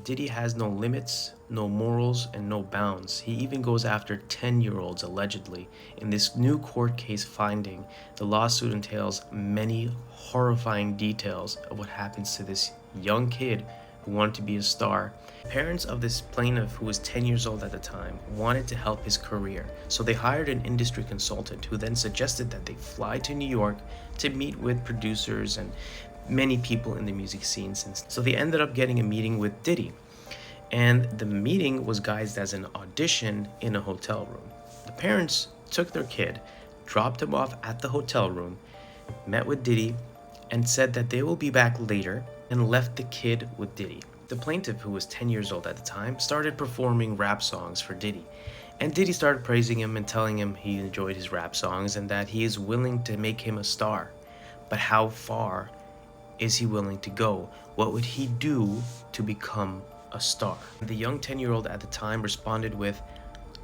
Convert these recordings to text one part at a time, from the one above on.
Diddy has no limits, no morals, and no bounds. He even goes after 10-year-olds allegedly. In this new court case finding, the lawsuit entails many horrifying details of what happens to this young kid who wanted to be a star. Parents of this plaintiff, who was 10 years old at the time, wanted to help his career, so they hired an industry consultant who then suggested that they fly to New York to meet with producers and many people in the music scene. So they ended up getting a meeting with Diddy, and the meeting was guised as an audition in a hotel room. The parents took their kid, dropped him off at the hotel room, met with Diddy, and said that they will be back later, and left the kid with Diddy. The plaintiff, who was 10 years old at the time, started performing rap songs for Diddy, and Diddy started praising him and telling him he enjoyed his rap songs and that he is willing to make him a star. But how far is he willing to go? What would he do to become a star? The young 10-year-old at the time responded with,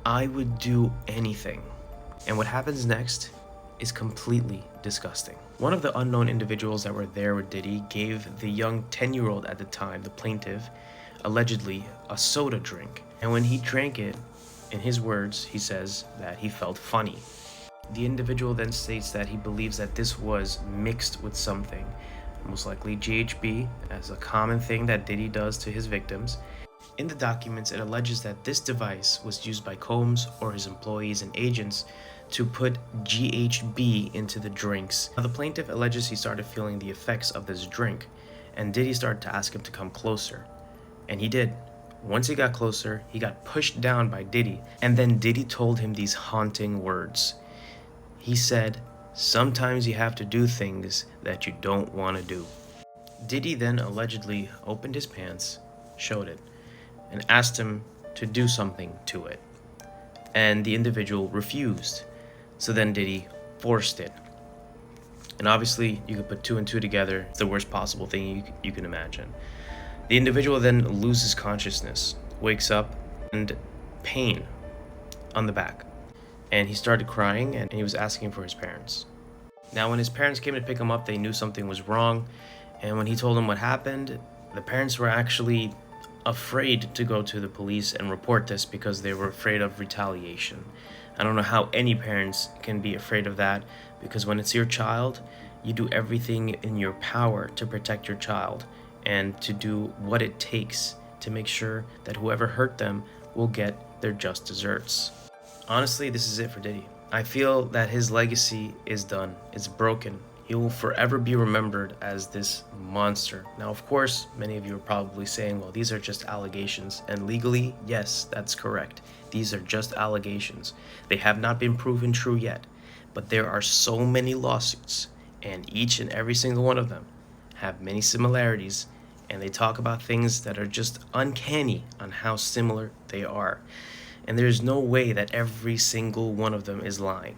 "I would do anything." And what happens next is completely disgusting. One of the unknown individuals that were there with Diddy gave the young 10-year-old at the time, the plaintiff, allegedly a soda drink. And when he drank it, in his words, he says that he felt funny. The individual then states that he believes that this was mixed with something, most likely GHB, as a common thing that Diddy does to his victims. In the documents, it alleges that this device was used by Combs or his employees and agents to put GHB into the drinks. Now, the plaintiff alleges he started feeling the effects of this drink, and Diddy started to ask him to come closer. And he did. Once he got closer, he got pushed down by Diddy, and then Diddy told him these haunting words. He said, "Sometimes you have to do things that you don't want to do." Diddy then allegedly opened his pants, showed it, and asked him to do something to it. And the individual refused. So then Diddy forced it. And obviously, you could put two and two together. It's the worst possible thing you can imagine. The individual then loses consciousness, wakes up, and pain on the back. And he started crying, and he was asking for his parents. Now, when his parents came to pick him up, they knew something was wrong. And when he told them what happened, the parents were actually afraid to go to the police and report this because they were afraid of retaliation. I don't know how any parents can be afraid of that, because when it's your child, you do everything in your power to protect your child and to do what it takes to make sure that whoever hurt them will get their just desserts. Honestly, this is it for Diddy. I feel that his legacy is done. It's broken. He will forever be remembered as this monster. Now, of course, many of you are probably saying, well, these are just allegations. And legally, yes, that's correct. These are just allegations. They have not been proven true yet. But there are so many lawsuits, and each and every single one of them have many similarities, and they talk about things that are just uncanny on how similar they are. And there's no way that every single one of them is lying.